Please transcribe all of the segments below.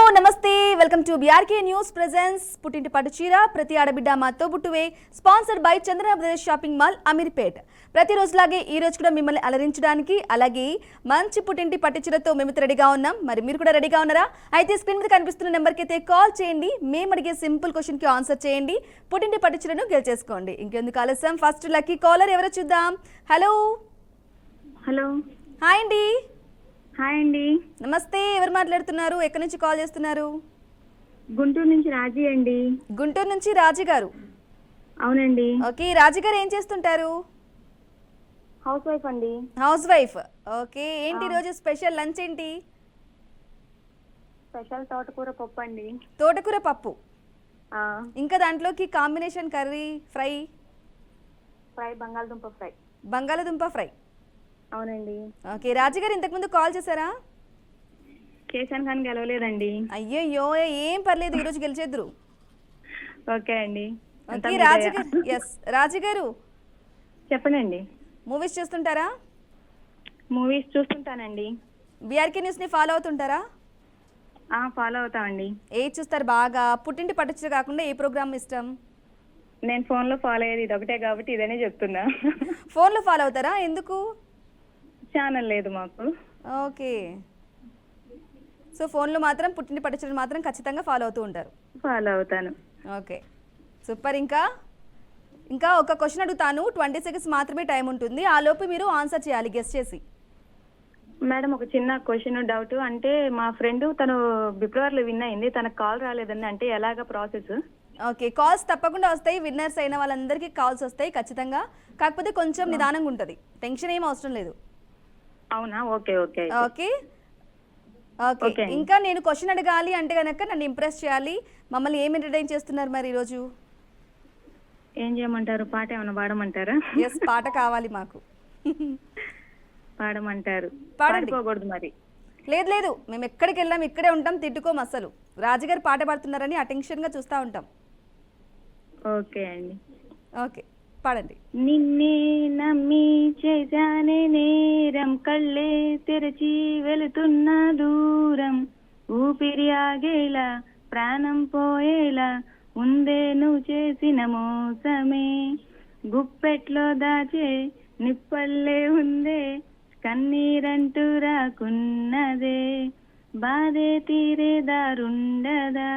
నమస్తే welcome to BRK news presents పుట్టింటి పట్టు చీర ప్రతి ఆడబిడ్డ మా తోబుట్టువే sponsored by Chandrapradesh shopping mall Ameerpet. ప్రతిరోజులాగే ఈ రోజు కూడా మిమ్మల్ని అలరించడానికి అలాగే మంచి పుట్టింటి పట్టు చీరతో మేము రెడీగా ఉన్నాం. మరి మీరు కూడా రెడీగా ఉన్నారా? అయితే స్క్రీన్ మీద కనిపిస్తున్న నెంబర్కి అయితే కాల్ చేయండి. మేము అడిగే సింపుల్ క్వశ్చన్కి ఆన్సర్ చేయండి. పుట్టింటి పట్టు చీరను గెలిచేసుకోండి. ఇంకెందుకు ఆలస్యం, ఫస్ట్ లక్కీ కాలర్ ఎవరో చూద్దాం. హలో హలో హాయ్ అండి. హాయ్ అండి. నమస్తే, ఎవరు మాట్లాడుతున్నారు? ఎక్కడి నుంచి కాల్ చేస్తున్నారు? గుంటూరు నుంచి రాజీ అండి. గుంటూరు నుంచి రాజీ గారు. అవునండి. ఓకే, రాజీ గారు ఏం చేస్తుంటారు? హౌస్ వైఫ్ అండి. House wife. ఓకే, ఏంటి రోజు స్పెషల్ లంచ్ ఏంటి? స్పెషల్ తోటకూర పప్పు అండి. తోటకూర పప్పు. ఆ, ఇంకా దాంట్లోకి కాంబినేషన్ కర్రీ ఫ్రై ఫ్రై బంగాళదుంప ఫ్రై. బంగాళదుంప ఫ్రై. అవునండి. ఓకే, రాజీ గారు ఇంతకుముందు కాల్ చేశారా? చేశాను కానీ గెలవలేదండి. అయ్యయ్యో, ఏం పర్లేదు, ఈరోజు గెలిచేద్దరు. ఓకే అండి. ఓకే రాజీ గారు. ఎస్ రాజీ గారు, చెప్పండి. మూవీస్ చూస్తుంటారా? మూవీస్ చూస్తుంటానండి. బీఆర్కే న్యూస్ని ఫాలో అవుతుంటారా? ఫాలో అవుతామండి. ఏది చూస్తారు బాగా? పుట్టింటి పట్టుచీర కాకుండా ఏ ప్రోగ్రామ్ ఇష్టం? నేను ఫోన్లో ఫాలో అయ్యేది ఇది ఒకటే కాబట్టి ఇదనే చెప్తున్నా. ఫోన్లో ఫాలో అవుతారా? ఎందుకు? ఛానల్ లేదు మాకు. ఓకే, సో ఫోన్లో మాత్రం పుట్టింటి పట్టుచీరలు మాత్రం ఖచ్చితంగా ఫాలో అవుతూ ఉంటారు. ఫాలో అవుతాను. Okay super. ఇంకా ఒక క్వశ్చన్ అడుగుతాను. 20 seconds మాత్రమే టైం ఉంటుంది. ఆ లోపు మీరు ఆన్సర్ చేయాలి గెస్ చేసి. మేడం, ఒక చిన్న క్వశ్చన్ డౌట్. అంటే మా ఫ్రెండ్ తను ఫిబ్రవరిలో విన్ అయింది, తనకు కాల్ రాలేదండి. అంటే ఎలాగ ప్రాసెస్? ఓకే, కాల్స్ తప్పకుండా వస్తాయి. విన్నర్స్ అయిన వాళ్ళందరికీ కాల్స్ వస్తాయి ఖచ్చితంగా. కాకపోతే కొంచెం నిదానంగా ఉంటుంది, టెన్షన్ ఏం అవసరం లేదు. అవునా? Okay okay okay okay. ఇంకా నేను క్వశ్చన్ అడగాలి అంటే కనుక నన్ను ఇంప్రెస్ చేయాలి. మమ్మల్ని ఏం ఎంటర్టైన్ చేస్తున్నారు మరి ఈరోజు? ఏం చేయమంటారు? పాట ఏమైనా పాడమంటారా? ఎస్, పాట కావాలి మాకు. పాడమంటారు. పాడండి. పాడుకోకూడదు మరి. లేదు, మేము ఎక్కడికి వెళ్ళాం ఇక్కడే ఉంటాం, తిట్టుకోం అసలు. రాజుగారు పాట పాడుతున్నారని అటెన్షన్గా చూస్తూ ఉంటాం. ఓకే అండి. ఓకే పాడండి. నిన్నే నమ్మి చేశానే నేరం, కళ్ళే తెరచి వెళుతున్న దూరం, ఊపిరి ఆగేలా ప్రాణం పోయేలా ఉందే నువ్వు చేసిన మోసమే, గుప్పెట్లో దాచే నిప్పల్లే ఉందే కన్నీరంటూ రాకున్నదే, బాధే తీరే దారుండదా,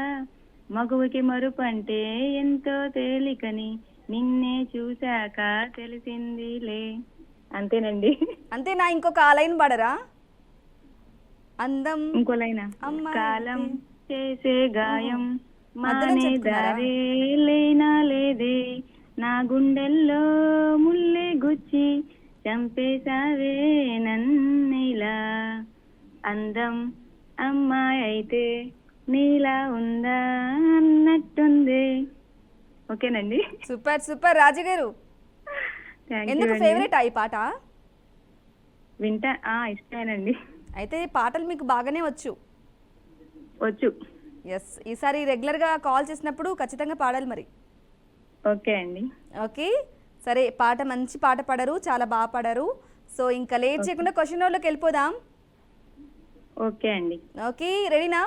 మగువుకి మరుపంటే ఎంతో తేలికని నిన్నే చూశాక తెలిసిందిలే. అంతేనండి. అంతేనా? ఇంకొక ఆ లైన్ పాడరా? అందం ఇంకోలైనా అమ్మాయి కాలం చేసే గాయం మధ్యలో మానే చెప్తున్నారా? దారే లేనా లేదే, నా గుండెల్లో ముల్లే గుచ్చి చంపేశావే నన్నిలా, అందం అమ్మాయి అయితే నీలా ఉందా అన్నట్టుంది. ఓకేనండి. సూపర్ రాజు గారు. ఎందుకు ఫేవరెట్ ఈ పాట? వింటా, ఇష్టమేనండి. అయితే పాటలు మీకు బాగానే వచ్చు. వచ్చు. ఎస్, ఈసారి రెగ్యులర్గా కాల్ చేసినప్పుడు ఖచ్చితంగా పాడాలి మరి. ఓకే అండి. ఓకే సరే, మంచి పాట పాడారు, చాలా బాగా పాడారు. సో ఇంకా లేట్ చేయకుండా క్వశ్చన్ లోకి వెళ్ళిపోదాం. ఓకే అండి. ఓకే, రెడీనా?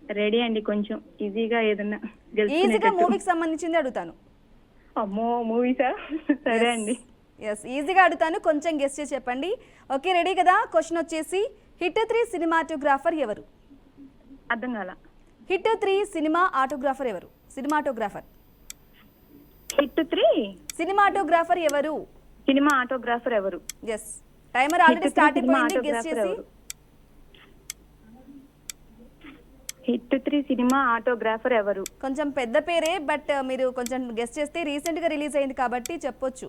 రెడీ అండి. కొంచెం ఈజీగా ఏదన్నా ఈజీగా మూవీకి సంబంధించింది అడుగుతాను. అమ్మో, మూవీసా? సరే అండి. ఎస్, ఈజీగా అడుగుతాను, కొంచెం గెస్ చేసి చెప్పండి. ఓకే రెడీ కదా? క్వశ్చన్ వచ్చేసి హిట్ 3 సినిమాటోగ్రాఫర్ ఎవరు? అర్థం కాల. హిట్ 3 సినిమా ఆటోగ్రాఫర్ ఎవరు? సినిమాటోగ్రాఫర్. హిట్ 3 సినిమాటోగ్రాఫర్ ఎవరు? సినిమా ఆటోగ్రాఫర్ ఎవరు? ఎస్, టైమర్ ఆల్రెడీ స్టార్ట్ అయిపోయింది. గెస్ చేసి. హిట్ 3 సినిమా ఆటోగ్రాఫర్ ఎవరు? కొంచెం పెద్ద పేరే, బట్ మీరు కొంచెం గెస్ చేస్తే రీసెంట్ గా రిలీజ్ అయింది కాబట్టి చెప్పొచ్చు.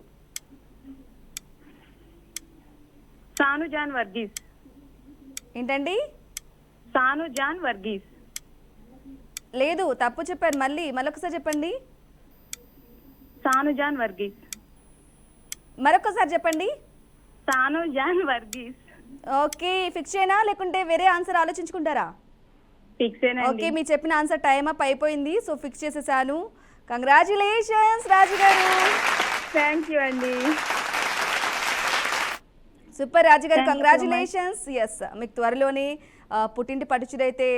సాను జాన్ వర్గీస్. ఏంటండి? సాను జాన్ వర్గీస్. లేదు, తప్పు చెప్పారు. మళ్ళొకసారి చెప్పండి. సాను జాన్ వర్గీస్. మరొకసారి చెప్పండి. సాను జాన్ వర్గీస్. ఓకే, ఫిక్స్ అయినా లేకుంటే వేరే ఆన్సర్ ఆలోచించుకుంటారా? ఫిక్స్ ఏనండి. ఓకే, మీరు చెప్పిన ఆన్సర్ టైం అప్ అయిపోయింది. సో ఫిక్స్ చేసేసాను. కంగ్రాచులేషన్స్ రాజు గారు. థ్యాంక్ యూ అండి. సూపర్ రాజు గారు, కంగ్రాచులేషన్స్. ఎస్, మీకు త్వరలోనే పుట్టింటి పట్టుచీర అయితే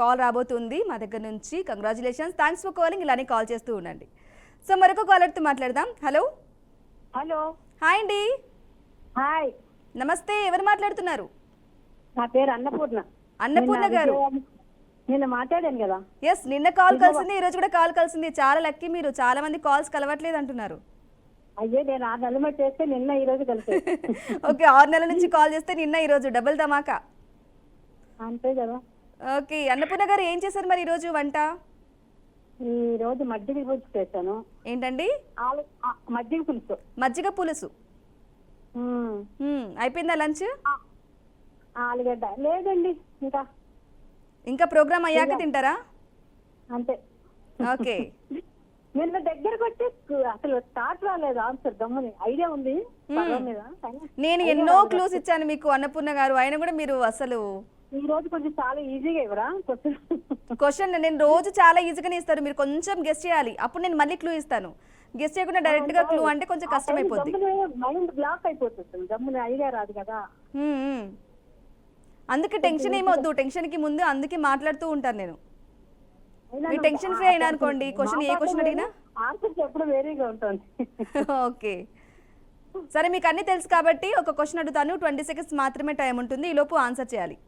కాల్ రాబోతుంది మా దగ్గర నుంచి. Congratulations, thanks for calling. ఇలానే కాల్ చేస్తూ ఉండండి. సో మరొక కాలర్తో మాట్లాడదాం. హలో హలో, హాయ్ అండి. హాయ్, నమస్తే, ఎవరు మాట్లాడుతున్నారు? నా పేరు అన్నపూర్ణ. అన్నపూర్ణ గారు, నిన్న మాట్లాడాను కదా. ఎస్, నిన్న కాల్ కలిసింది, ఈ రోజు కూడా కాల్ కలిసింది. చాలా లక్కీ మీరు. చాలా మంది కాల్స్ కలవట్లేదు అంటున్నారు. అయ్యే, నేను 6 నెలలు మట్టి చేస్తే నిన్న ఈ రోజు కలిసి. ఓకే, 6 నెలల నుంచి కాల్ చేస్తే నిన్న ఈ రోజు డబుల్ ధమాకా. అంతే కదా. ఓకే, అన్నపూర్ణ గారు ఏం చేశారు మరి ఈ రోజు వంట? ఈ రోజు మజ్జిగ పులుసు చేశాను. ఏంటండి? మజ్జిగ పులుసు. మజ్జిగ పులుసు. అయిపోయిందా లంచ్? ఆలుగడ్డ లేదండి, ఇంకా ప్రోగ్రామ్ అయ్యాక తింటారా? అంతే. ఓకే. నిన్న దగ్గరకు వచ్చి అసలు స్టార్ట్ రాలేదు ఆన్సర్. గమ్ముని ఐడియా ఉంది మీద. నేను ఎన్నో క్లూస్ ఇచ్చాను మీకు అన్నపూర్ణ గారు, అయినా కూడా మీరు అసలు. ఈ రోజు కొంచెం చాలా ఈజీగా ఇవ్వరా క్వశ్చన్? నేను రోజు చాలా ఈజీగానే ఇస్తాను, మీరు కొంచెం గెస్ట్ చేయాలి, అప్పుడు నేను మళ్ళీ క్లూ ఇస్తాను. గెస్ట్ చేయకుండా డైరెక్ట్ గా క్లూ అంటే కొంచెం కష్టం అయిపోద్ది. మైండ్ బ్లాక్ అయిపోతుంది, గమ్ముని ఐడియా రాదు కదా. అందుకే టెన్షన్ ఏమొద్దు, టెన్షన్ కి ముందు అందుకే మాట్లాడుతూ ఉంటాను నేను. మీరు టెన్షన్ ఫ్రీ అయినా అనుకోండి, క్వశ్చన్ ఏ క్వశ్చన్ అడిగినా ఆన్సర్ ఎప్పుడు వేరేగా ఉంటుంది. ఓకే, సరే, మీకు అన్ని తెలుసు కాబట్టి ఒక క్వశ్చన్ అడుగుతాను. 20 సెకండ్స్ మాత్రమే టైం ఉంటుంది, ఈ లోపు ఆన్సర్ చేయాలి.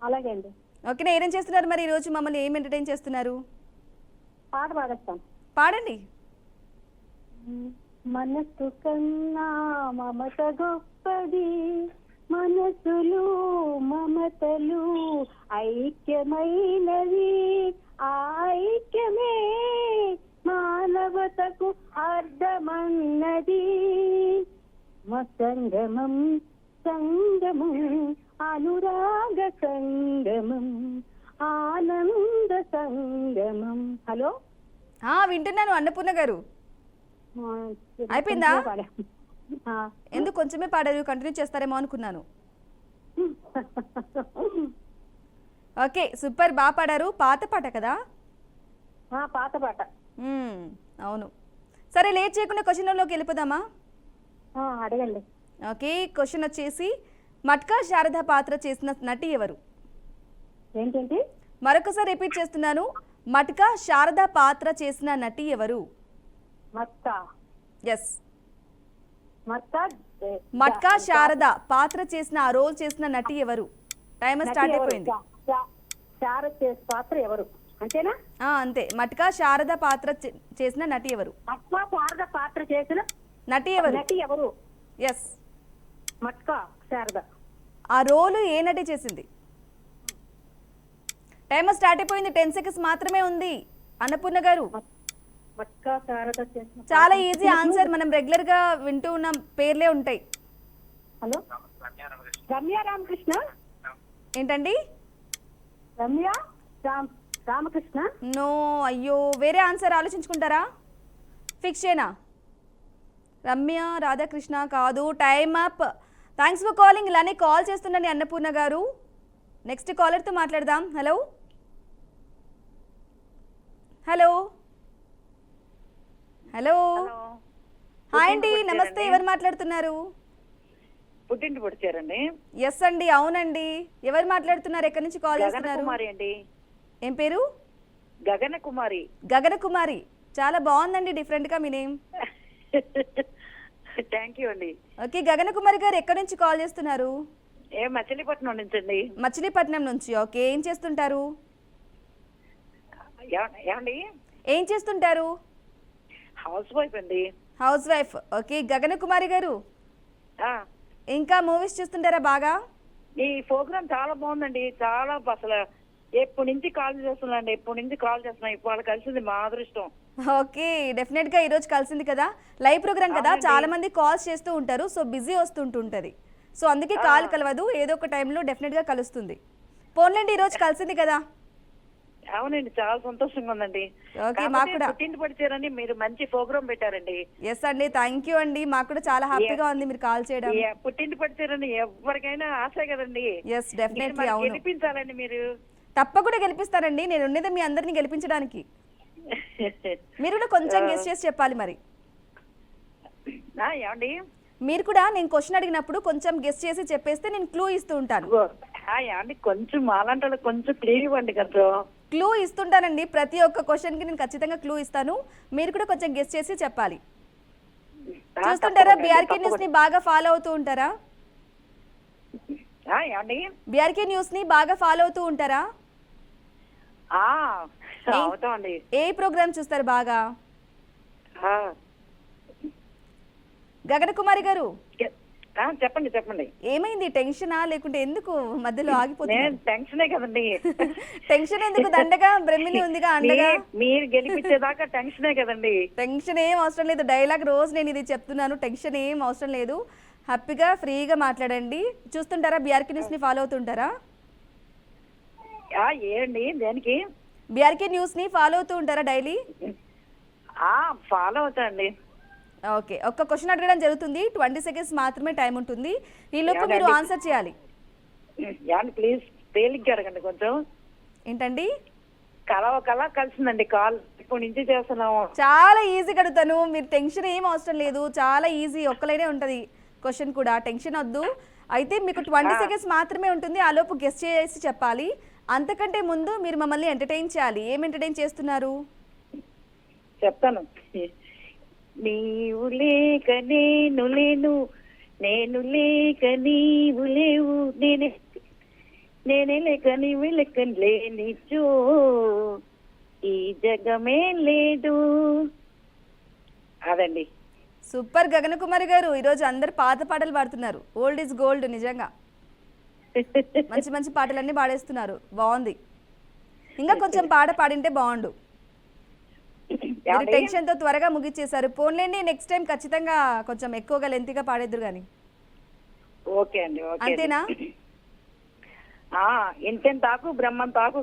అలాగే అండి. ఓకేనా? ఏం చేస్తున్నారు మరి ఈ రోజు? మమ్మల్ని ఏం ఎంటర్టైన్ చేస్తున్నారు? పాట పాడేస్తాను, పాడండి. మనసు కన్నా మమత గొప్పది, మనసులు మమతలు ఐక్యమైనవి, ఐక్యమే మానవతకు అర్థమన్నది. సంగమం సంగమం అనురాగ సంగమం ఆనంద సంగమం. హలో, వింటున్నాను అన్నపూర్ణ గారు. అయిపోయిందా? ఎందుకు కొంచెమే పాడారు, కంటిన్యూ చేస్తారేమో అనుకున్నాను. ఓకే, సూపర్, బాగా పాడారు. పాత పాట కదా? పాత పాట. అవును. సరే, లేట్ చేయకుండా క్వశ్చన్లోకి వెళ్ళిపోదామా? అడగండి. ఓకే, క్వశ్చన్ వచ్చేసి మట్కా శారద పాత్ర చేసిన నటి ఎవరు? ఏంటంటే మరొకసారి రిపీట్ చేస్తున్నాను, మట్కా శారద పాత్ర చేసిన నటి ఎవరు? మట్కా. ఎస్, మట్కా శారద పాత్ర చేసిన, ఆ రోల్ చేసిన నటి ఎవరు? టైమర్ స్టార్ట్ అయిపోయింది. పాత్ర ఎవరు అంతేనా? అంతే. మట్కా శారద పాత్ర చేసిన నటి ఎవరు? మట్కా శారద పాత్ర చేసిన నటి ఎవరు? నటి ఎవరు? ఎస్, మట్కా శారద. ఆ రోలు ఏ నటి చేసింది? టైమర్ స్టార్ట్ అయిపోయింది, 10 సెకండ్స్ మాత్రమే ఉంది. అన్నపూర్ణ గారు, మట్కా శారద చేసిన చాలా ఈజీ ఆన్సర్, మనం రెగ్యులర్ గా వింటూ ఉన్న పేర్లే ఉంటాయి. హలో, రమ్య రామకృష్ణ. ఏంటండి? రమ్య రామకృష్ణ. నో, అయ్యో, వేరే ఆన్సర్ ఆలోచించుకుంటారా? ఫిక్స్ చేయనా? రమ్య రాధాకృష్ణ కాదు. Time up. Thanks for calling. ఇలానే కాల్ చేస్తుండండి అన్నపూర్ణ గారు. నెక్స్ట్ కాలర్తో మాట్లాడదాం. హలో హలో హలో హాయ్ అండి, నమస్తే, ఎవరు మాట్లాడుతున్నారు? పుట్టింటి పొడిచారండి. ఎస్ అండి, అవునండి. ఎవరు మాట్లాడుతున్నారు? ఎక్కడి నుంచి కాల్ చేస్తున్నారు? కుమారి అండి. ఏం పేరు? గగన కుమారి. గగన కుమారి, చాలా బాగుందండి, డిఫరెంట్ గా మీ నేమ్. థ్యాంక్ యూ అండి. ఓకే, గగన కుమారి గారు ఎక్కడి నుంచి కాల్ చేస్తున్నారు? మచిలీపట్నం నుంచి అండి. మచిలీపట్నం నుంచి. ఓకే, ఏం చేస్తుంటారు? ఏమండి? ఏం చేస్తుంటారు? హౌస్ వైఫ్ అండి. House wife. ఓకే, గగన కుమారి గారు, ఇంకా మూవీస్ చూస్తుంటారా బాగా? ఈ ప్రోగ్రామ్ చాలా బాగుందండి, చాలా అసలు ఎప్పటి నుంచి కాల్ చేస్తున్నాండి, ఇవాళ కలిసింది మా అదృష్టం. ఓకే, డెఫినెట్ గా ఈ రోజు కలిసింది కదా, లైవ్ ప్రోగ్రామ్ కదా, చాలా మంది కాల్స్ చేస్తూ ఉంటారు, సో బిజీ వస్తుంటుంటది, సో అందుకే కాల్ కలవదు, ఏదో ఒక టైంలో డెఫినెట్ గా కలుస్తుంది. పోన్లేండి, ఈ రోజు కలిసింది కదా. అవునండి, చాలా సంతోషంగా ఉందండి. ఓకే, మాకు కూడా పుట్టింటి పడిచారని మీరు మంచి ప్రోగ్రామ్ పెట్టారండి. ఎస్ అండి, థ్యాంక్ యూ అండి, మాకు కూడా చాలా హ్యాపీగా ఉంది మీరు కాల్ చేయడం. పుట్టింటి పడిచారని ఎవరికైనా ఆశ కదండి. ఎస్, డెఫినెట్లీ, అవును, గెలిపించాలండి మీరు. తప్పకుండా గెలిపిస్తారండి, నేను ఉండేది మీ అందరినీ గెలిపించడానికి. మీరు కూడా కొంచెం గెస్ చేసి చెప్పాలి మరి. ఏమండి? మీరు కూడా నేను క్వశ్చన్ అడిగినప్పుడు కొంచెం గెస్ చేసి చెప్పేస్తే నేను క్లూ ఇస్తూ ఉంటాను. ఏమండి కొంచెం మాలాంటి వాళ్ళకి కొంచెం క్లియర్ ఇవ్వండి కొంచెం. క్లూ ఇస్తుంటానండి, ప్రతి ఒక్క క్వశ్చన్కి నేను ఖచ్చితంగా క్లూ ఇస్తాను, మీరు కూడా కొంచెం గెస్ చేసి చెప్పాలి. చూస్తుంటారా, తప్పకుండా, బీఆర్కే న్యూస్ ని తప్పకుండా. బాగా ఫాలో అవుతూ ఉంటారా? ఏమండి బీఆర్కే న్యూస్ ని బాగా ఫాలో అవుతూ ఉంటారా? అవుతామండి. ఏ ప్రోగ్రామ్ చూస్తారు బాగా? గగన కుమారి గారు చెప్పండి చెప్పండి. ఏమైంది, టెన్షనా లేకుంటే ఎందుకు మధ్యలో నేను ఆగిపోతున్నారు? టెన్షనే కదండి. టెన్షన్ ఎందుకు, దండగా బ్రహ్మిణి ఉందిగా అండగా. మీరు గెలిపించేదాకా టెన్షనే కదండి. టెన్షన్ ఏం అవసరం లేదు, డైలాగ్ రోజు నేను ఇది చెప్తున్నాను, టెన్షన్ ఏం అవసరం లేదు, హ్యాపీగా ఫ్రీగా మాట్లాడండి. చూస్తుంటారా, బీఆర్కే న్యూస్ ని ఫాలో అవుతుంటారా? ఏండి దేనికి? బీఆర్కే న్యూస్ ని ఫాలో అవుతూ ఉంటారా డైలీ? ఫాలో అవుతా అండి. ఓకే, ఒక్క క్వశ్చన్ అడగడం జరుగుతుంది, 20 సెకండ్స్ మాత్రమే టైం ఉంటుంది, ఈ లోపు మీరు ఆన్సర్ చేయాలి. ఏమండి ప్లీజ్ తేలిగ్గా అడగండి కొంచెం. ఏంటండి? కల కలిసిందండి కాల్, ఇప్పటి నుంచి చేస్తున్నాము. చాలా ఈజీగా అడుగుతాను, మీరు టెన్షన్ ఏం అవసరం లేదు, చాలా ఈజీ, ఒక్కలైనే ఉంటుంది క్వశ్చన్ కూడా, టెన్షన్ వద్దు. అయితే మీకు 20 సెకండ్స్ మాత్రమే ఉంటుంది, ఆ లోపు గెస్ చేసి చెప్పాలి. అంతకంటే ముందు మీరు మమ్మల్ని ఎంటర్టైన్ చేయాలి. ఏం ఎంటర్టైన్ చేస్తున్నారు? చెప్తాను. నీవు లేక నేను లేను, నేను లేక నీవు లేవు, నేనే లేక నీవు లేక లేనిచో ఈ జగమే లేదు. అదండి. సూపర్ గగన కుమారి గారు, ఈరోజు అందరు పాత పాటలు పాడుతున్నారు, ఓల్డ్ ఈజ్ గోల్డ్, నిజంగా మంచి మంచి పాటలన్నీ పాడేస్తున్నారు, బాగుంది. ఇంకా కొంచెం పాట పాడింటే బాగుండు. మీరు టెన్షన్ తో త్వరగా ముగిచ్చేశారు. పోన్లేండి, నెక్స్ట్ టైం ఖచ్చితంగా కొంచెం ఎక్కువగా లెంతిగా పాడేద్దరు గాని. ఓకే అండి. ఓకే అంతేనా? ఇంతెంత తాకు బ్రహ్మం తాకు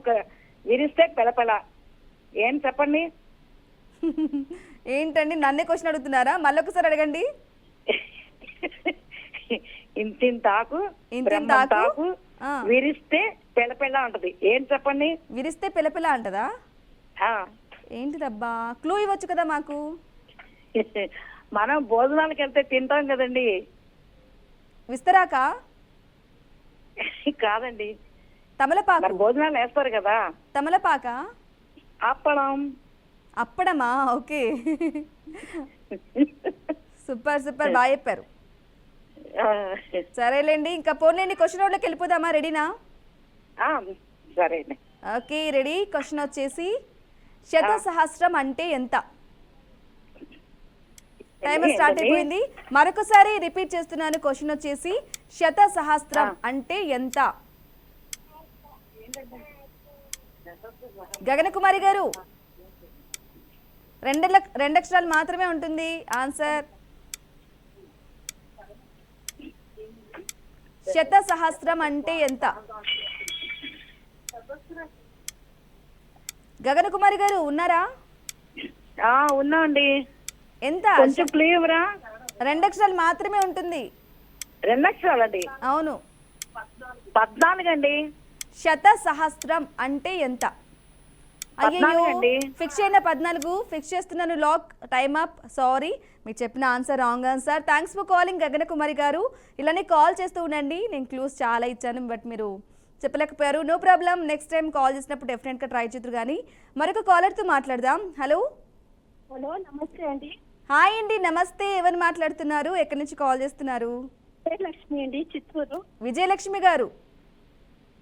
విరిస్తే పెళపెళ. ఏం చెప్పండి? ఏంటండి, నన్నే క్వశ్చన్ అడుగుతున్నారా? మళ్ళొకసారి అడగండి. ఇంతింతాకు ఇంతింతాకు విరిస్తే పెళపెళ ఉంటది. ఏం చెప్పండి? విరిస్తే పిలపిల అంటదా? ఏంటిదబ్బా, క్లూ ఇవ్వచ్చు కదా మాకు. మనం భోజనాలకు వెళ్తే తింటాం కదండి. విస్తరాక? కాదండి. తమలపాకు. భోజనాలు వేస్తారు కదా. తమలపాక? అప్పడం. అప్పడమా? ఓకే, సూపర్ సూపర్, బాగా చెప్పారు. సరేలేండి, ఇంకా పోన్లేండి, క్వశ్చన్ లోకి వెళ్ళిపోదామా? రెడీనా? సరే. Okay ready. క్వశ్చన్ వచ్చేసి, శత సహస్రం అంటే ఎంత? టైమర్ స్టార్ట్ అయిపోయింది. మరొకసారి రిపీట్ చేస్తున్నాను, క్వశ్చన్ వచ్చేసి శత సహస్రం అంటే ఎంత? గగన కుమారి గారు, రెండు అక్షరాలు మాత్రమే ఉంటుంది ఆన్సర్. శత సహస్రం అంటే ఎంత? గగన కుమారి గారు ఉన్నారా? ఉన్నా అండి. ఎంత? కొంచెం క్లియర్. 2 అక్షరాలు మాత్రమే ఉంటుంది. 2 అక్షరాలండి? అవును. 14 అండి. శత సహస్రం అంటే ఎంత? అయ్యో, ఫిక్స్ అయిన 14 ఫిక్స్ చేస్తున్నాను, లాక్, టైమ్ అప్. సారీ, మీరు చెప్పిన answer wrong answer. Thanks for calling గగన కుమారి గారు. ఇలానే కాల్ చేస్తూ ఉండండి, నేను క్లూస్ చాలా ఇచ్చాను బట్ మీరు చెప్పలేకపోయారు. No problem, next time call చేసినప్పుడు డెఫినెట్గా ట్రై చేద్దరు. కానీ మరొక కాలర్తో మాట్లాడదాం. హలో. హలో, నమస్తే అండి. హాయ్ అండి, నమస్తే. ఎవరు మాట్లాడుతున్నారు, ఎక్కడి నుంచి కాల్ చేస్తున్నారు? విజయలక్ష్మి అండి, చిత్తూరు. విజయలక్ష్మి గారు?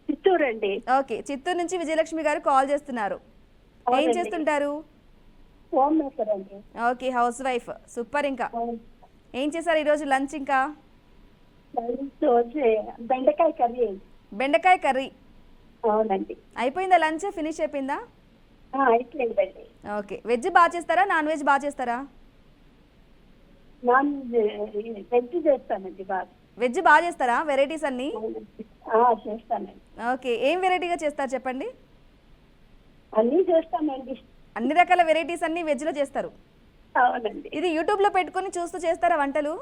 చిత్తూరు అండి. ఓకే, చిత్తూరు నుంచి విజయలక్ష్మి గారు కాల్ చేస్తున్నారు. ఏం చేస్తుంటారు? హోమ్ మేకర్ అండి. Okay, house wife. సూపర్. ఇంకా ఏం చేశారు ఈరోజు లంచ్? ఇంకా బెండకాయ కర్రీ. బెండకాయ కర్రీ. అవునండి. అయిపోయిందా లంచ్? ఫినిష్ అయిపోయిందా? అయిపోయిందండి. ఓకే, వెజ్ బాగా చేస్తారా, నాన్ వెజ్ బాగా చేస్తారా? నాన్ వెజ్ చేస్తానండి బాగా. వెజ్ బాగా చేస్తారా? వెరైటీస్ అన్ని చేస్తానండి. ఓకే, ఏం వెరైటీగా చేస్తారు చెప్పండి? అన్నీ చేస్తానండి. అన్ని రకాల వెరైటీస్ అన్ని వెజ్ లో చేస్తారు? అవునండి. ఇది యూట్యూబ్ లో పెట్టుకొని చూస్తూ చేస్తారా వంటలు?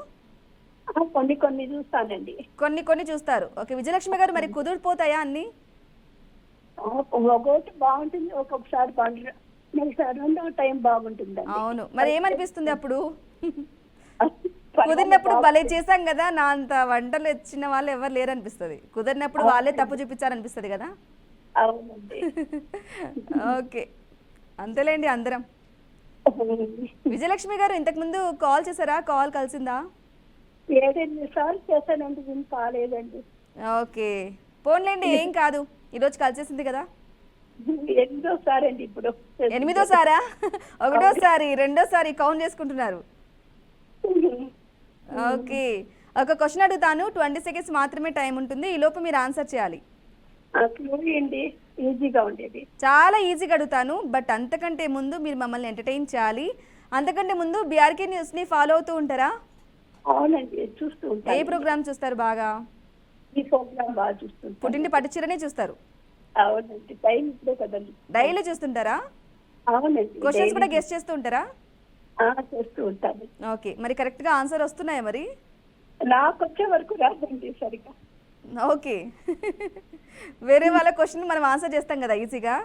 కొన్ని కొన్ని చూస్తానండి. కొన్ని కొన్ని చూస్తారు. ఓకే, విజయలక్ష్మి గారు, మరి కుదిరిపోతాయా అన్ని? ఒక్కొక్కటి బాగుంటుంది, ఒక్కొక్కసారి రెండో టైం బాగుంటుంది. అవును, మరి ఏమనిపిస్తుంది అప్పుడు? కుదిరినప్పుడు భలే చేశాం కదా, నా అంత వంటలు వచ్చిన వాళ్ళు ఎవరు లేరు అనిపిస్తుంది. కుదిరినప్పుడు వాళ్ళే తప్పు చూపించారనిపిస్తుంది కదా. అవునండి. ఓకే, అంతేలేండి అందరం. విజయలక్ష్మి గారు ఇంతకు ముందు కాల్ చేశారా? కాల్ కలిసిందా? 7 సార్లు చేశానండి, ఏం కాలేదండి. ఓకే, పోన్లేండి, ఏం కాదు, ఈరోజు కలిసేసింది కదా. 8వ అండి ఇప్పుడు. 8వ, ఒకటోసారి, రెండోసారి కౌంట్ చేసుకుంటున్నారు. ఓకే, ఒక క్వశ్చన్ అడుగుతాను, 20 సెకండ్స్ మాత్రమే టైం ఉంటుంది, ఈ లోపు మీరు ఆన్సర్ చేయాలి. ఏంటి ఈజీగా ఉండేది? చాలా ఈజీగా అడుగుతాను, బట్ అంతకంటే ముందు మీరు మమ్మల్ని ఎంటర్టైన్ చేయాలి. అంతకంటే ముందు బీఆర్కే న్యూస్ని ఫాలో అవుతూ ఉంటారా? అవునండి, చూస్తూ ఏ ఉంటాను. ప్రోగ్రామ్ చూస్తారు బాగా? ఈ ప్రోగ్రామ్ బాగా చూస్తుంటాను. పుట్టింటి పట్టుచీరనే చూస్తారు? అవునండి, టైం ఇప్పుడే కదండి. డైలీ చూస్తుంటారా? అవునండి, క్వశ్చన్స్ కూడా గెస్ట్ చేస్తూ ఉంటారా? చేస్తూ ఉంటాను. ఓకే, మరి కరెక్ట్గా ఆన్సర్ వస్తున్నాయా మరి? నాకు వచ్చే వరకు రాదండి సరిగా. ఓకే, వేరే వాళ్ళ క్వశ్చన్ మనం ఆన్సర్ చేస్తాం కదా ఈజీగా.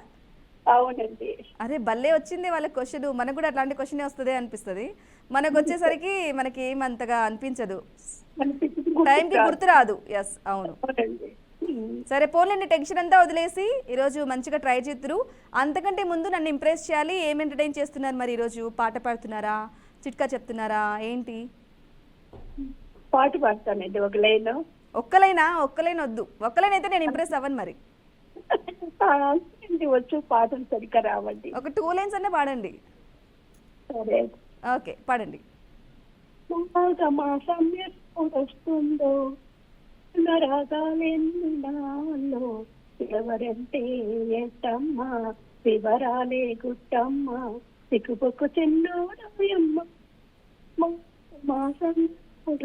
అవునండి. అరే భలే వచ్చింది వాళ్ళ క్వశ్చన్, మనకు కూడా అట్లాంటి క్వశ్చనే వస్తుంది అనిపిస్తుంది. మనకు వచ్చేసరికి మనకి ఏమంతగా అనిపించదు, టైంకి గుర్తు రాదు. ఎస్, అవును. అవునండి. సరే పోన్లేండి, టెన్షన్ అంతా వదిలేసి ఈరోజు మంచిగా ట్రై చేద్దరు. అంతకంటే ముందు నన్ను ఇంప్రెస్ చేయాలి. ఏం ఎంటర్టైన్ చేస్తున్నారు మరి ఈరోజు? పాట పాడుతున్నారా, చిట్కా చెప్తున్నారా, ఏంటి? పాట పాడతానండి, ఒక లైన్. ఒక్కలైనా వద్దు, ఒక్కలైన అయితే నేను ఇంప్రెస్ అవ్వను మరి. వచ్చు, పాటలు సరిగ్గా రావండి. ఒక 2 లైన్స్ అనే పాడండి. సరే, ఓకే, పాడండి. మాసం ఎప్పుడు వస్తుందో, రాగాలెన్నినాలో, ఎవరంటే ఎట్టమ్మా, వివరాలే గుట్టమ్మ, సిక్కుబొక్కు చిన్నోడమ్మ, మాసం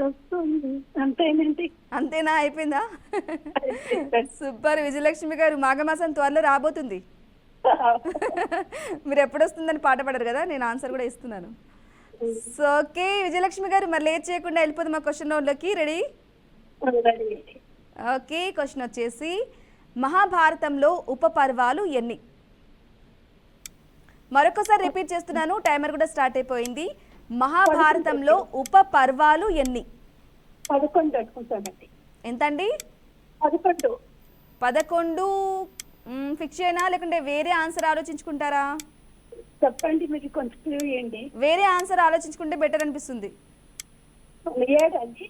వస్తుంది. అంతేనండి. అంతేనా? అయిపోయిందా? సూపర్ విజయలక్ష్మి గారు, మాఘమాసం త్వరలో రాబోతుంది. మీరు ఎప్పుడు వస్తుందని పాట పాడారు కదా, నేను ఆన్సర్ కూడా ఇస్తున్నాను. సో ఓకే విజయలక్ష్మి గారు, మరి లేట్ చేయకుండా వెళ్ళిపోతుంది మా క్వశ్చన్ రౌండ్లోకి. రెడీ? ఓకే, క్వశ్చన్ వచ్చేసి మహాభారతంలో ఉప పర్వాలు ఎన్ని? మరొకసారి రిపీట్ చేస్తున్నాను, టైమర్ కూడా స్టార్ట్ అయిపోయింది. మహాభారతంలో ఉప పర్వాలు ఎన్ని? 11 అనుకుంటానండి. ఎంతండి? 11. 11 ఫిక్స్ అయినా, లేకుంటే వేరే ఆన్సర్ ఆలోచించుకుంటారా? చెప్పండి, మీరు కొంచెం క్లూ ఇవ్వండి. వేరే ఆన్సర్ ఆలోచించుకుంటే బెటర్ అనిపిస్తుంది. 7 అండి.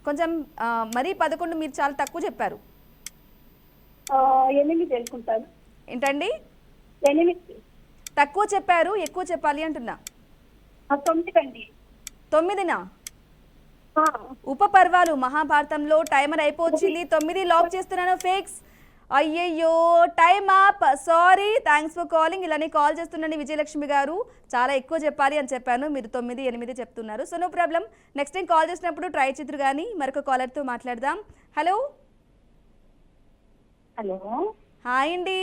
కొంచెం మరీ 11 మీరు చాలా తక్కువ చెప్పారు. 8 అనుకుంటాను. ఏంటండి? 8. తక్కువ చెప్పారు, ఎక్కువ చెప్పాలి అంటున్నా. 9 అండి. 9నా? ఉప పర్వాలు మహాభారతంలో. టైమర్ అయిపోయింది. 9 లాక్ చేస్తున్నాను. ఫిక్స్. అయ్యయ్యో, time up. Sorry, thanks for calling. ఇలానే కాల్ చేస్తుండండి విజయలక్ష్మి గారు. చాలా ఎక్కువ చెప్పాలి అని చెప్పాను, మీరు 9, 8 చెప్తున్నారు. So no problem, next time call చేసినప్పుడు ట్రై చేద్దరు. కానీ మరొక కాలర్తో మాట్లాడదాం. హలో. హలో, హాయ్ అండి.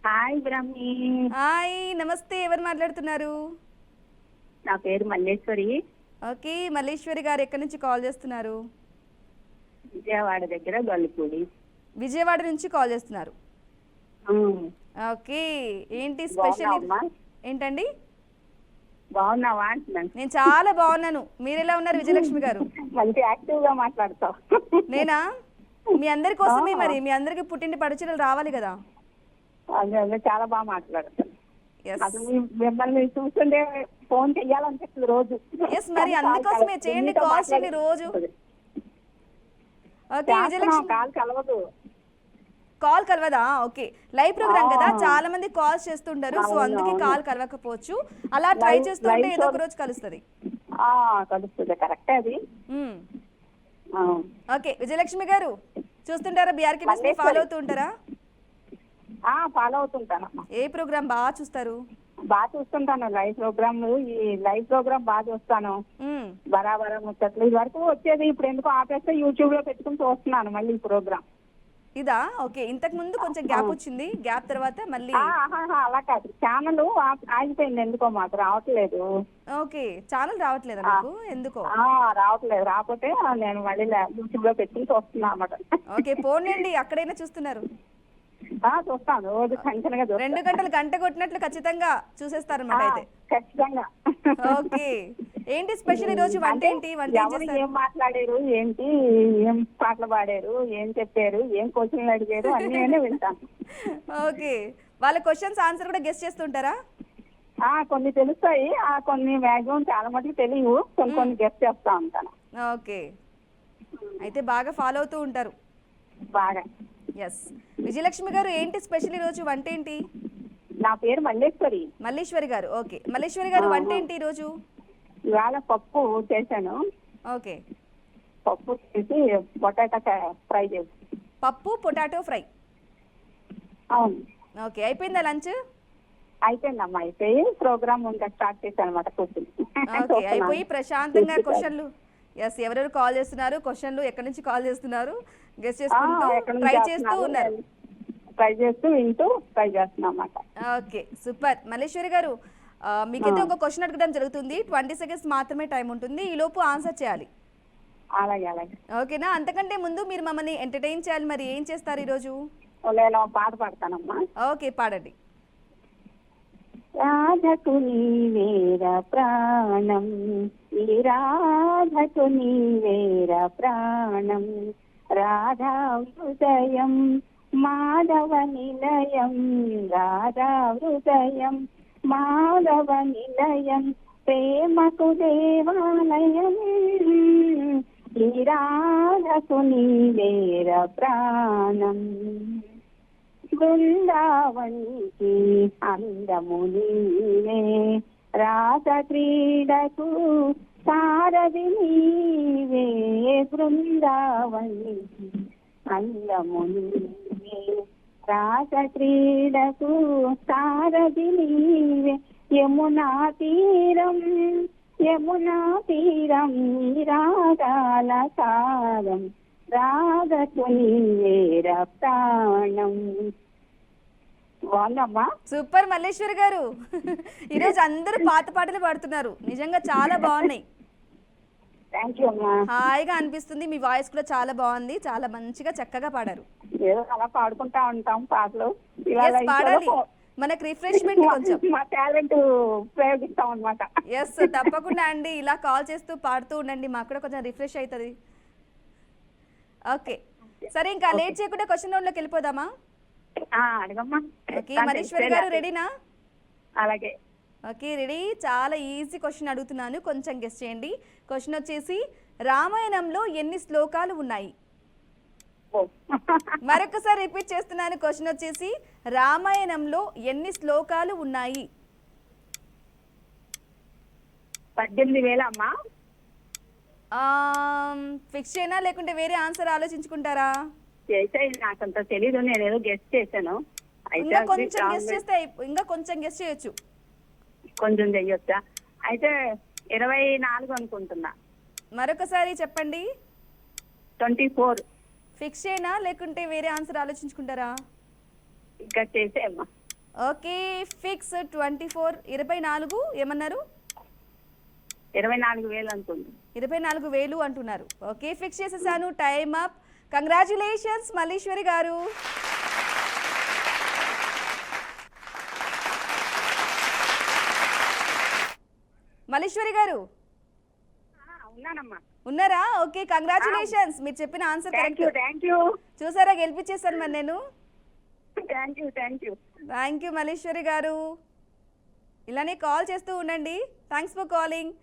హాయ్ బ్రహ్మి. హాయ్, నమస్తే. ఎవరు మాట్లాడుతున్నారు? నా పేరు మల్లేశ్వరి. ఓకే, మల్లేశ్వరి గారు ఎక్కడి నుంచి కాల్ చేస్తున్నారు? విజయవాడ దగ్గర గొల్లపూడి. విజయవాడ నుంచి కాల్ చేస్తున్నారు. ఓకే, ఏంటి స్పెషల్? ఏంటండి? బాగున్నావా అంటున్నాను. నేను చాలా బాగున్నాను. మీరు ఎలా ఉన్నారు విజయలక్ష్మి గారు? మంచి యాక్టివ్ గా మాట్లాడతావు. నేనా? మీ అందరి కోసమే మరి, మీ అందరికి పుట్టింటి పడుచీరలు రావాలి కదా. అదే చాలా బాగా మాట్లాడతాను. మిమ్మల్ని చూస్తుంటే ఫోన్ చెయ్యాలనిపిస్తుంది రోజు. ఎస్, మరి అందుకోసమే చేయండి, కాల్ చేయండి రోజు. ఓకే విజయలక్ష్మి, కాల్ కలవదు. కాల్ కలవదా? ఓకే, లైవ్ ప్రోగ్రామ్ కదా, చాలా మంది కాల్స్ చేస్తుంటారు. సో అందుకే కాల్ కలవకపోవచ్చు. అలా ట్రై చేస్తుంటే ఏదో ఒక రోజు కలుస్తుంది. కలుస్తుంది, కరెక్ట్ అది. ఓకే విజయలక్ష్మి గారు, చూస్తుంటారా బీఆర్కే న్యూస్ ని? ఫాలో అవుతూ ఉంటారా? ఫాలో అవుతుంటాను. ఏ ప్రోగ్రామ్ బాగా చూస్తారు? బాగా చూస్తుంటాను లైవ్ ప్రోగ్రామ్. ఈ లైవ్ ప్రోగ్రామ్ బాగా చూస్తాను. బరాబరా ముచ్చట్లు ఇది వరకు వచ్చేది, ఇప్పుడు ఎందుకు ఆపేస్తే యూట్యూబ్ లో పెట్టుకుని చూస్తున్నాను మళ్ళీ ఈ ప్రోగ్రామ్. ఇదా? ఓకే, ఇంతకు ముందు కొంచెం గ్యాప్ వచ్చింది, గ్యాప్ తర్వాత మళ్ళీ. అలా కాదు, ఛానల్ ఆగిపోయింది ఎందుకో, మాకు రావట్లేదు. ఓకే, ఛానల్ రావట్లేదు నాకు ఎందుకో. రావట్లేదు, రాకపోతే నేను మళ్ళీ యూట్యూబ్ లో పెట్టుకుని చూస్తున్నా అన్నమాట. ఓకే, పోనీయండి, అక్కడైనా చూస్తున్నారు. చూస్తాను రోజు కంచెనగా 2 చూస్తాను. గంటలు గంట కొట్టినట్లు ఖచ్చితంగా చూసేస్తారనమాట అయితే. ఖచ్చితంగా. ఓకే, ఏంటి స్పెషల్ ఈ రోజు? వంట అంటే ఏంటి? వంట ఏం ఎవరు చేస్తారు? ఏం మాట్లాడారు ఏంటి, ఏం పాటలు పాడారు, ఏం చెప్పారు, ఏం క్వశ్చన్లు అడిగారు అన్ని నేనే వింటాను. ఓకే, వాళ్ళ క్వశ్చన్స్ ఆన్సర్ కూడా గెస్ట్ చేస్తుంటారా? కొన్ని తెలుస్తాయి, కొన్ని మ్యాక్సిమం చాలా మటుకు తెలియవు, కొన్ని గెస్ట్ చేస్తా ఉంటాను. ఓకే, అయితే బాగా ఫాలో అవుతూ ఉంటారు. బాగా. ఎస్. విజయలక్ష్మి గారు, ఏంటి స్పెషల్ ఈ రోజు? వంట ఏంటి? నా పేరు మల్లేశ్వరి. మల్లేశ్వరి గారు. ఓకే, మల్లేశ్వరి గారు వంట ఏంటి ఈ రోజు? ఇవాళ పప్పు చేశాను. ఓకే, పప్పు చేసి పొటాటో ఫ్రై చేసి. పప్పు పొటాటో ఫ్రై. అవును. ఓకే, అయిపోయిందా లంచ్? అయిపోయిందమ్మా, అయిపోయి ప్రోగ్రామ్ ఇంకా స్టార్ట్ చేశాను అనమాట కూర్చుని. ఓకే, అయిపోయి ప్రశాంతంగా క్వశ్చన్లు. ఎస్, ఎవరెవరు కాల్ చేస్తున్నారు, క్వశ్చన్లు ఎక్కడి నుంచి కాల్ చేస్తున్నారు, గెస్ట్ చేసుకుంటూ ట్రై చేస్తూ ఉన్నారు. ట్రై చేస్తూ వింటూ ట్రై చేస్తున్నాం అన్నమాట. Okay, super. మల్లేశ్వరి గారు, మీకైతే ఒక క్వశ్చన్ అడగడం జరుగుతుంది. 20 సెకండ్స్ మాత్రమే టైం ఉంటుంది, ఈ లోపు ఆన్సర్ చేయాలి. అలాగే అలాగే. ఓకేనా? అంతకంటే ముందు మీరు మమ్మల్ని ఎంటర్టైన్ చేయాలి. మరి ఏం చేస్తారు ఈరోజు? నేను పాట పాడతానమ్మా. ఓకే, పాడండి. రాధకు నీవేర ప్రాణం, ఈ రాధకు నీవేర ప్రాణం, రాధా హృదయం మాధవ నిలయం, రాధా హృదయం మాధవ నిలయం, ప్రేమకు దేవాలయం, ఈ రాధకు నీవేర ప్రాణం, బృందావనికి అందము నీవే, రాస క్రీడకు సారథి నీవే, బృందావనికి అందము నీవే, రాస క్రీడకు సారథి నీవే, యమునా తీరం యమునా తీరం రాగాల సారం, రాగకు నీవేర ప్రాణం. బాగుందమ్మా. సూపర్ మల్లేశ్వరి గారు, ఈరోజు అందరూ పాత పాటలు పాడుతున్నారు, నిజంగా చాలా బాగున్నాయి. థ్యాంక్ యూ అమ్మా. హాయిగా అనిపిస్తుంది, మీ వాయిస్ కూడా చాలా బాగుంది, చాలా మంచిగా చక్కగా పాడారు. ఏదో అలా పాడుకుంటా ఉంటాం పాటలు. Yes, పాడాలి, మనకు రిఫ్రెష్మెంట్ కొంచెం. మా టాలెంట్ ప్రయోగిస్తాం అన్నమాట. ఎస్, తప్పకుండా అండి, ఇలా కాల్ చేస్తూ పాడుతూ ఉండండి, మాకు కూడా కొంచెం రిఫ్రెష్ అవుతుంది. ఓకే, సరే, ఇంకా లేట్ చేయకుండా క్వశ్చన్ రౌండ్లోకి వెళ్ళిపోదామా? అడగమ్మా. ఓకే, మల్లేశ్వరి గారు రెడీనా? అలాగే. Okay, ready. చాలా ఈజీ క్వశ్చన్ అడుగుతున్నాను, కొంచెం గెస్ చేయండి. క్వశ్చన్ వచ్చేసి, రామాయణంలో ఎన్ని శ్లోకాలు ఉన్నాయి? మరొకసారి రిపీట్ చేస్తున్నాను, క్వశ్చన్ వచ్చేసి, రామాయణంలో ఎన్ని శ్లోకాలు ఉన్నాయి? 18,000 అమ్మా. ఫిక్స్ చేయనా, లేకుంటే వేరే ఆన్సర్ ఆలోచించుకుంటారా? నాకంత తెలీదు, నేను ఏదో గెస్ట్ చేశాను. ఇంకా కొంచెం గెస్ట్ చేస్తే, ఇంకా కొంచెం గెస్ట్ చేయొచ్చు. కొంచెం చెయ్యొచ్చా? అయితే 24 అనుకుంటున్నా. మరొకసారి చెప్పండి. 24. ఫిక్స్ చేయనా, లేకుంటే వేరే ఆన్సర్ ఆలోచించుకుంటారా? ఇంకా చేసేమ్మా. Okay, fix. 24. 24 ఏమన్నారు? 24,000 అనుకుంటున్నా. 24,000 అంటున్నారు. ఓకే, ఫిక్స్ చేసేసాను. Time up. కంగ్రాచులేషన్స్ మల్లేశ్వరి గారు. మల్లేశ్వరి గారు ఉన్నానమ్మా. ఉన్నారా? ఓకే, కంగ్రాచులేషన్స్, మీరు చెప్పిన ఆన్సర్ కరెక్ట్. Thank you. చూసారా, గెలిపించేసాను మరి నేను. థ్యాంక్ యూ మల్లేశ్వరి గారు. ఇలానే కాల్ చేస్తూ ఉండండి. Thanks for calling.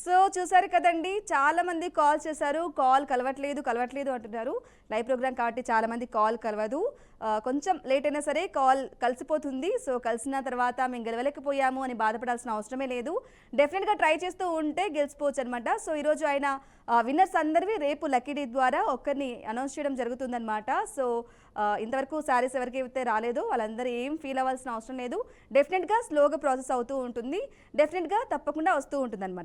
సో చూసారు కదండి, చాలామంది కాల్ చేశారు, కాల్ కలవట్లేదు అంటున్నారు. లైవ్ ప్రోగ్రామ్ కాబట్టి చాలామంది కాల్ కలవదు, కొంచెం లేట్ అయినా సరే కాల్ కలిసిపోతుంది. సో కలిసిన తర్వాత మేము గెలవలేకపోయాము అని బాధపడాల్సిన అవసరమే లేదు. డెఫినెట్గా ట్రై చేస్తూ ఉంటే గెలిచిపోవచ్చు అనమాట. సో ఈరోజు ఆయన విన్నర్స్ అందరివి రేపు లక్కీ డే ద్వారా ఒక్కరిని అనౌన్స్ చేయడం జరుగుతుందన్నమాట. సో ఇంతవరకు శారీస్ ఎవరికైతే రాలేదో వాళ్ళందరూ ఏం ఫీల్ అవ్వాల్సిన అవసరం లేదు. డెఫినెట్గా స్లోగా ప్రాసెస్ అవుతూ ఉంటుంది, డెఫినెట్గా తప్పకుండా వస్తూ ఉంటుంది అనమాట.